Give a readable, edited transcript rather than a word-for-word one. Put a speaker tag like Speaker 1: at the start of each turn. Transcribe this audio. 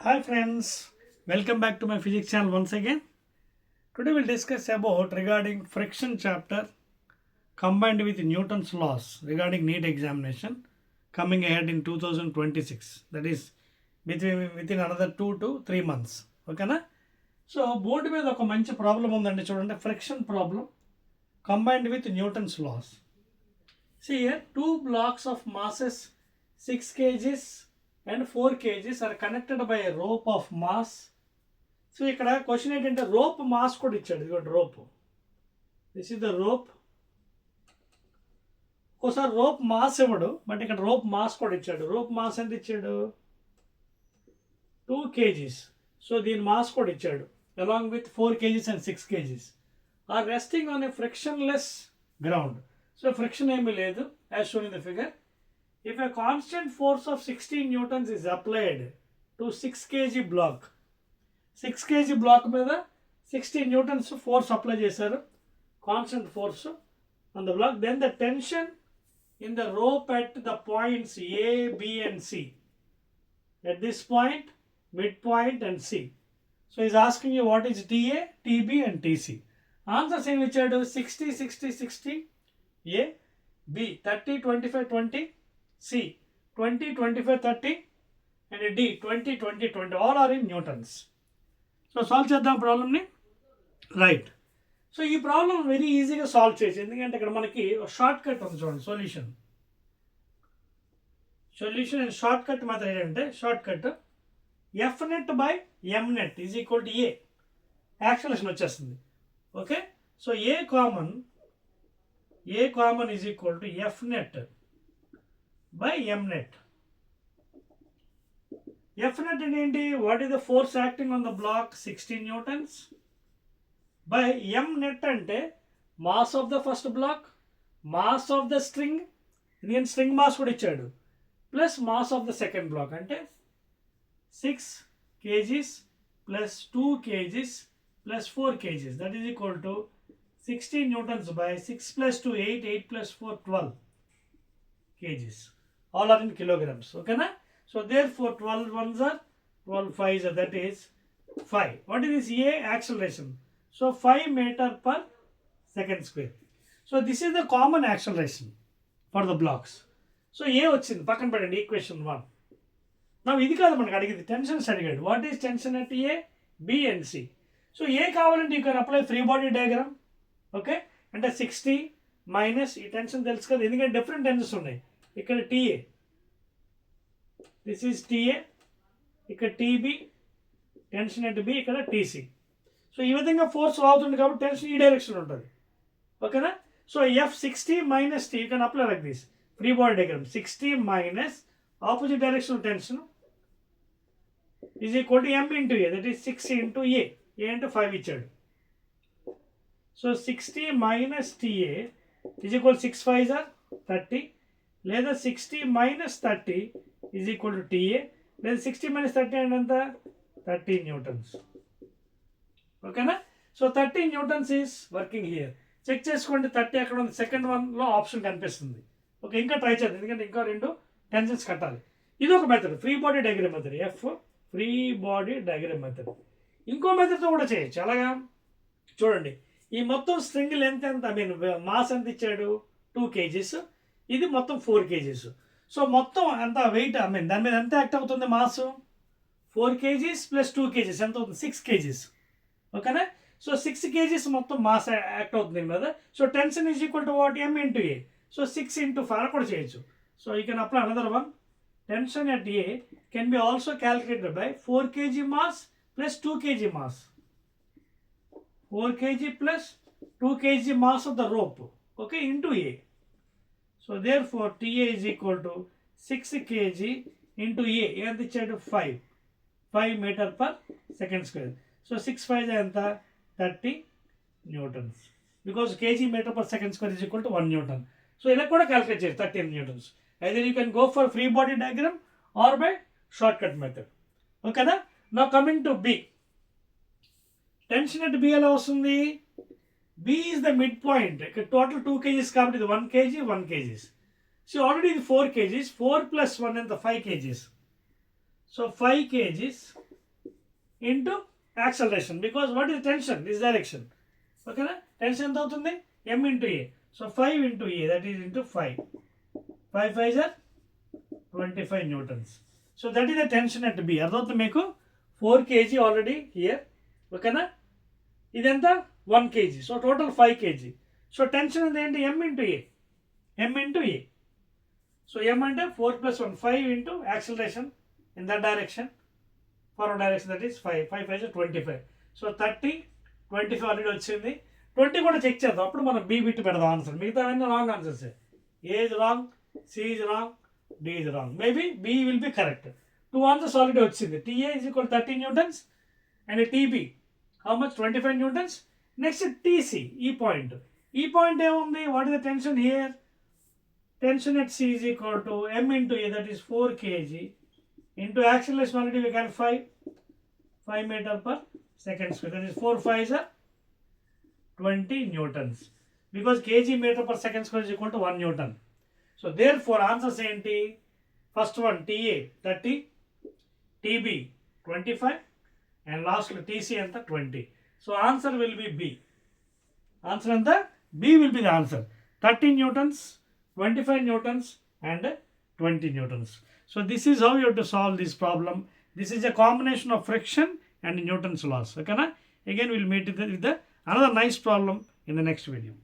Speaker 1: Hi friends, welcome back to my physics channel once again. Today we'll discuss about regarding friction chapter combined with Newton's laws regarding NEET examination coming ahead in 2026. That is within another 2 to 3 months. ఓకేనా? So board మీద ఒక మంచి problem ఉందండి, చూడండి. Friction problem combined with Newton's laws. See here, two blocks of masses 6 kgs and 4 kgs are connected by a rope of mass. So ఇక్కడ question ఏంటంటే rope mass కూడా ఇచ్చాడు. ఇదిగోండి rope, this is the rope. ఒకసారి rope mass ఇవ్వడు, but ఇక్కడ rope mass కూడా ఇచ్చాడు. రోప్ మాస్ ఎంత ఇచ్చాడు? 2 kgs. సో దీని మాస్ కూడా ఇచ్చాడు along with 4 kgs and 6 kgs are resting on a frictionless ground. So friction ఏమీ లేదు as shown in the figure. If a constant force of 16 newtons is applied to 6 kg block, 6 kg block మీద 16 newtons force apply చేశారు, constant force on the block, then the tension in the rope at the points A, B and C, at this point, midpoint and C. So he is asking you what is TA, TB and TC. Answers ఏమి ఇచ్చాడు? 60, 60, 60 A, B 30, 25, 20, C 20, 25, 30 and D 20, 20, 20. All are in newtons. So solve చేద్దాం ప్రాబ్లమ్ని. Right. So ఈ problem very ఈజీగా solve చేయొచ్చు, ఎందుకంటే ఇక్కడ మనకి షార్ట్ కట్ ఉంది. చూడండి సొల్యూషన్ అండ్ షార్ట్ కట్ మాత్రం ఏంటంటే short cut F net by M net is equal to A. Acceleration వచ్చేస్తుంది. Okay, so A common is equal to F net by m net. F net అంటే ఏంటి? What is the force acting on the block? 16 newtons. By m net అంటే mass of the first block, mass of the string, నేను string mass కూడా ఇచ్చాడు, plus mass of the second block అంటే 6 kgs plus 2 kgs plus 4 kgs, that is equal to 16 newtons by 6 plus 2 8, 8 plus 4 12 kgs. All are in kilograms. Okay na? So therefore 12 ones are 12 5s are, that is 5. What is this A? Acceleration. So 5 meter per second square. So this is the common acceleration for the blocks. So A వచ్చింది పక్కన పెట్టండి, equation 1. నా ఇది కాదు మనకు అడిగింది, tensions అడిగాడు. What is tension at A, B and C. So A కావాలంటే you can apply free body diagram. Okay, అంటే 60 మైనస్ ఈ టెన్షన్ తెలుసు కదా, ఎందుకంటే డిఫరెంట్ టెన్షన్స్ ఉన్నాయి. ఇక్కడ టీఏ, దిస్ ఈజ్ టీఏ, ఇక్కడ టీబి టెన్షన్ అట్ బి, ఇక్కడ టీసీ. సో ఈ విధంగా ఫోర్స్ అవుతుంది కాబట్టి టెన్షన్ ఈ డైరెక్షన్ ఉంటుంది. ఓకేనా? So F 60 minus T, you can apply like this free body diagram. 60 minus opposite direction tension is equal to M into A, that is 6 into A. A అంటే 5 ఇచ్చాడు. So 60 minus T A is equal 6 5s are 30, లేదా 60 minus 30 is equal to T A, లేదా 60 minus 30 అంటే ఎంత? 30 newtons. ఓకేనా? So 30 newtons is working here. Check చేసుకోండి 30 ఎక్కడ ఉంది, సెకండ్ వన్లో ఆప్షన్ కనిపిస్తుంది. ఓకే, ఇంకా ట్రై చేద్దాం, ఎందుకంటే ఇంకా 2 టెన్షన్స్ కట్టాలి. ఇది ఒక method, free body diagram method, F free body diagram method. ఇంకో మెథడ్తో కూడా చేయొచ్చు. అలాగా చూడండి, ఈ మొత్తం స్ట్రింగ్ లెంత్ ఎంత, ఐ మీన్ మాస్ ఎంత ఇచ్చాడు? 2 kgs. ఇది మొత్తం 4 kgs. సో మొత్తం ఎంత వెయిట్, ఐ మీన్ దాని మీద ఎంత యాక్ట్ అవుతుంది మాస్? 4 kgs ప్లస్ 2 kgs ఎంత అవుతుంది? 6 kgs. ఓకేనా? సో 6 kgs మొత్తం మాస్ యాక్ట్ అవుతుంది దీని మీద. So tension is equal to what? M into A. So 6 into 5 కూడా చేయొచ్చు. So you can apply another one. Tension at A can be also calculated by 4 kg mass plus 2 kg mass. 4 kg plus 2 kg mass of the rope, okay, into A. So therefore TA is equal to 6 kg into A. ఎంత ఇచ్చాడు? 5 meter per second square. So 6 5 ఎంత? 30 newtons, because kg meter per second square is equal to 1 newton. So ఇలా కూడా calculate చేయొచ్చు 30 newtons. Either you can go for free body diagram or by shortcut method. Okay na? Now coming to B. Tension at B ఎలా వస్తుంది? B is the mid point. ఇక్కడ total 2 kgs కాబట్టి ఇది 1 kg 1 kgs. So already ఇది 4 kgs, 4 plus 1 ఎంత? 5 kgs. So 5 kgs into acceleration, because what is tension? This direction. Okay na? Tension ఎంత అవుతుంది? M into A. So 5 into A, that is into 5. 5 5s are 25 newtons. So that is the tension at B. అర్థమవుతుంది మీకు? 4 kg already here. Okay na? ఇదెంత? 1 kg. So total 5 kg. So tension అనేది ఏంటి? M into A. M into A. So M అంటే 4 plus 1, 5 into acceleration in that direction. Forward direction, that is 5. 5 5 is 25. So 30, 25 already వచ్చింది. 20 కూడా check చేద్దాం, అప్పుడు మనం B bit పెడదాం ఆన్సర్. మిగతా అన్నీ wrong answers. A is wrong, C is wrong, D is wrong. Maybe B will be correct. 2 answers already వచ్చింది. T A is equal 30 newtons and T B how much? 25 newtons. Next T C, ఈ point. ఈ point ఏముంది? What is the tension here? Tension at C is equal to M into A, that is 4 kg, into acceleration already we can 5 meter per second square, that is 4 5s are 20 newtons, because kg meter per second square is equal to 1 newton. So therefore answers enti, first one TA 30, TB 25 and last TC anta 20. So answer will be B. Answer anta B will be the answer. 30 newtons, 25 newtons and 20 newtons. So this is how you have to solve this problem. This is a combination of friction and Newton's laws. Okay na? Again we will meet with the another nice problem in the next video.